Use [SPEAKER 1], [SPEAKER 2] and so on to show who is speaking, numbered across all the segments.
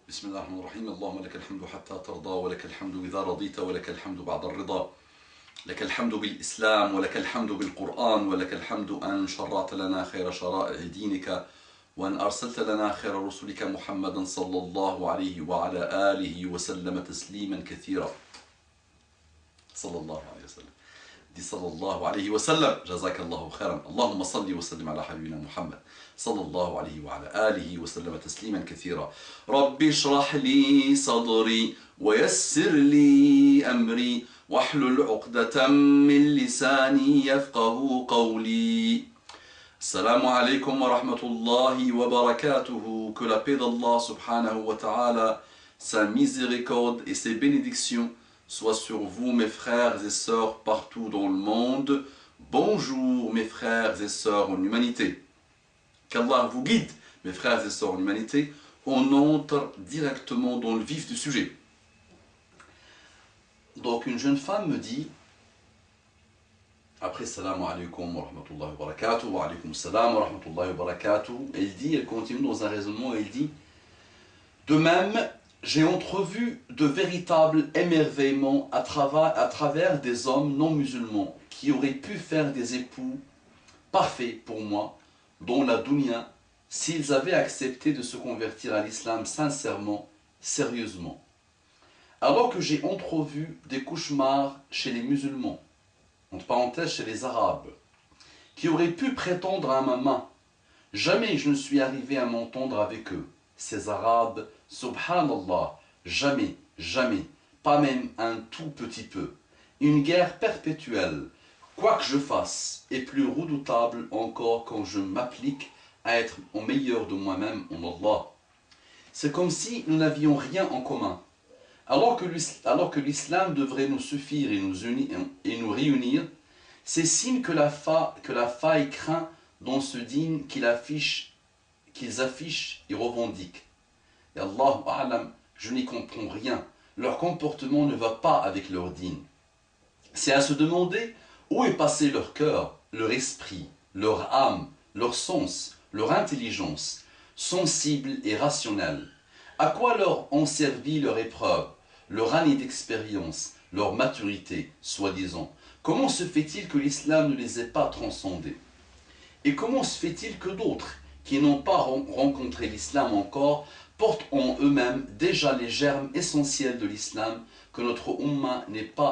[SPEAKER 1] بسم الله الرحمن الرحيم. اللهم لك الحمد حتى ترضى ولك الحمد إذا رضيت ولك الحمد بعد الرضا. لك الحمد بالإسلام ولك الحمد بالقرآن ولك الحمد أن شرعت لنا خير شرائع دينك وأن أرسلت لنا خير رسلك محمدا صلى الله عليه وعلى آله وسلم تسليما كثيرا. صلى الله عليه وسلم. دي صلى الله عليه وسلم. جزاك الله خيرا. اللهم صل وسلم على حبيبنا محمد صلى الله عليه وعلى آله وسلم تسليما كثيرا. رب اشرح لي صدري ويسر لي أمري واحلل عقدة من لساني يفقه قولي. Assalamu alaikum wa rahmatullahi wa barakatuhu. Que la paix d'Allah subhanahu wa ta'ala, sa miséricorde et ses bénédictions soient sur vous, mes frères et sœurs partout dans le monde. Bonjour mes frères et sœurs en humanité. Qu'Allah vous guide, mes frères et sœurs en humanité. On entre directement dans le vif du sujet. Donc une jeune femme me dit, après salam alaikum wa rahmatullahi wa barakatuh, wa alaikum salam wa rahmatullahi wa barakatuh, elle continue dans un raisonnement, elle dit, de même, j'ai entrevu de véritables émerveillements à travers des hommes non musulmans qui auraient pu faire des époux parfaits pour moi, dans la dunya, s'ils avaient accepté de se convertir à l'islam sincèrement, sérieusement. Alors que j'ai entrevu des cauchemars chez les musulmans, entre parenthèses chez les arabes, qui auraient pu prétendre à ma main, jamais je ne suis arrivé à m'entendre avec eux. Ces arabes, subhanallah, jamais, jamais, pas même un tout petit peu. Une guerre perpétuelle, quoi que je fasse, est plus redoutable encore quand je m'applique à être au meilleur de moi-même en Allah. C'est comme si nous n'avions rien en commun. Alors que l'islam devrait nous suffire et nous réunir, c'est signe que la faille craint dans ce dîne qu'ils affichent et revendiquent. Et Allahu A'lam, je n'y comprends rien. Leur comportement ne va pas avec leur dîne. C'est à se demander où est passé leur cœur, leur esprit, leur âme, leur sens, leur intelligence, sensible et rationnelle. À quoi leur ont servi leur épreuve, leur année d'expérience, leur maturité, soi-disant? Comment se fait-il que l'islam ne les ait pas transcendés? Et comment se fait-il que d'autres, qui n'ont pas rencontré l'islam encore, portent en eux-mêmes déjà les germes essentiels de l'islam que notre umma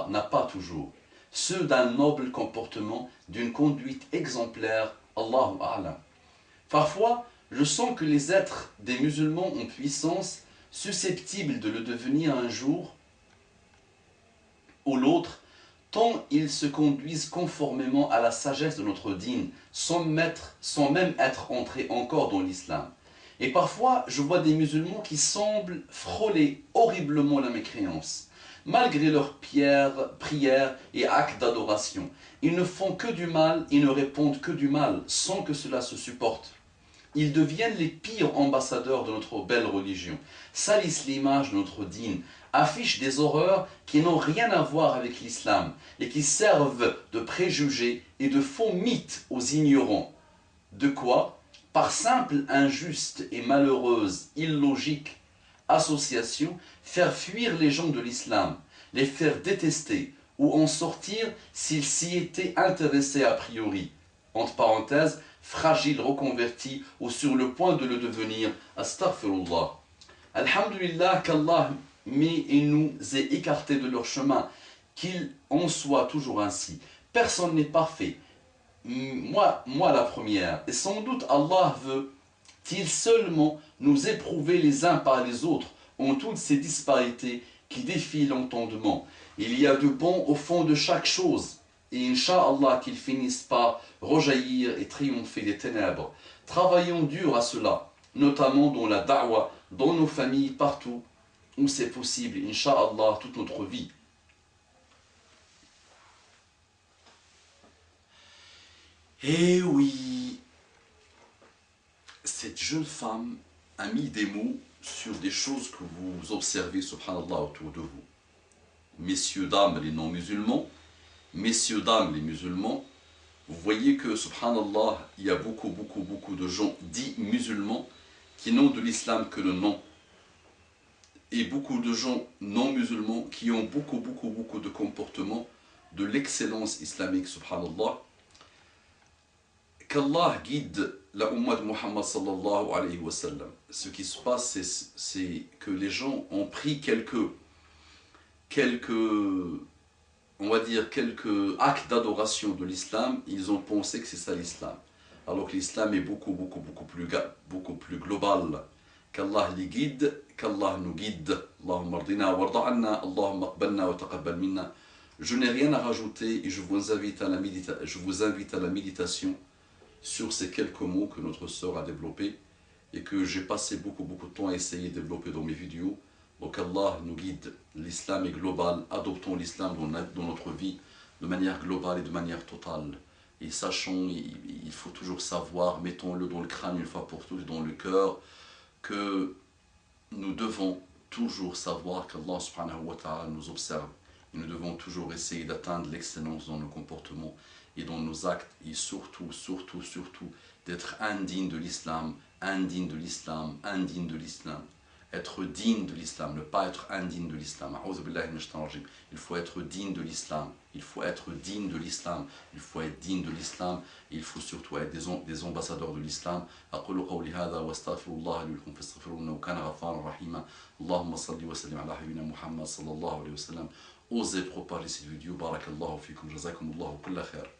[SPEAKER 1] n'a pas toujours, ceux d'un noble comportement, d'une conduite exemplaire, Allahu A'lam. Parfois, je sens que les êtres des musulmans en puissance, susceptibles de le devenir un jour ou l'autre, tant ils se conduisent conformément à la sagesse de notre dîne, sans même être entrés encore dans l'islam. Et parfois, je vois des musulmans qui semblent frôler horriblement la mécréance. Malgré leurs prières et actes d'adoration, ils ne font que du mal, ils ne répondent que du mal, sans que cela se supporte. Ils deviennent les pires ambassadeurs de notre belle religion, salissent l'image de notre dîne, affichent des horreurs qui n'ont rien à voir avec l'islam et qui servent de préjugés et de faux mythes aux ignorants. De quoi, par simple, injuste et malheureuse, illogique association, faire fuir les gens de l'islam, les faire détester ou en sortir s'ils s'y étaient intéressés a priori. Entre parenthèses, fragiles, reconvertis ou sur le point de le devenir. Astaghfirullah. Alhamdulillah qu'Allah m'ait et nous ait écartés de leur chemin, qu'il en soit toujours ainsi. Personne n'est parfait. Moi la première. Et sans doute Allah veut-il seulement nous éprouver les uns par les autres en toutes ces disparités qui défient l'entendement. Il y a de bon au fond de chaque chose. Et Inch'Allah qu'ils finissent par rejaillir et triompher des ténèbres. Travaillons dur à cela, notamment dans la da'wa, dans nos familles, partout où c'est possible, Inch'Allah, toute notre vie. Eh oui, cette jeune femme a mis des mots sur des choses que vous observez, subhanallah, autour de vous. Messieurs, dames, les non-musulmans, messieurs, dames, les musulmans, vous voyez que, subhanallah, il y a beaucoup de gens dits musulmans qui n'ont de l'islam que le nom. et beaucoup de gens non musulmans qui ont beaucoup de comportements de l'excellence islamique, subhanallah. Qu'Allah guide la Ummah de Muhammad sallallahu alayhi wa sallam. Ce qui se passe, c'est que les gens ont pris on va dire, quelques actes d'adoration de l'islam, ils ont pensé que c'est ça l'islam. Alors que l'islam est beaucoup plus global. Qu'Allah les guide, qu'Allah nous guide. Allahumma ardina warda anna, Allahumma aqbalna wa taqabbal minna. Je n'ai rien à rajouter et je vous invite à la méditation sur ces quelques mots que notre sœur a développés et que j'ai passé beaucoup de temps à essayer de développer dans mes vidéos. Donc Allah nous guide, l'islam est global, adoptons l'islam dans notre vie de manière globale et de manière totale. Et sachons, il faut toujours savoir, mettons-le dans le crâne une fois pour toutes, dans le cœur, que nous devons toujours savoir qu'Allah subhanahu wa ta'ala nous observe. Et nous devons toujours essayer d'atteindre l'excellence dans nos comportements et dans nos actes, et surtout, d'être indigne de l'islam, indigne de l'islam, indigne de l'islam. Être digne de l'islam, ne pas être indigne de l'islam. Il faut être digne de l'islam, il faut être digne de l'islam, il faut être digne de l'islam, il faut surtout être des ambassadeurs de l'islam. أقول قولي هذا واستغفر الله لي ولكم فاستغفروه إنه كان غفارا رحيما. اللهم صل وسلم على حبيبنا محمد صلى الله عليه وسلم. Osez propager cette vidéo. Barakallahu fikum, jazakumullahu kulla khair.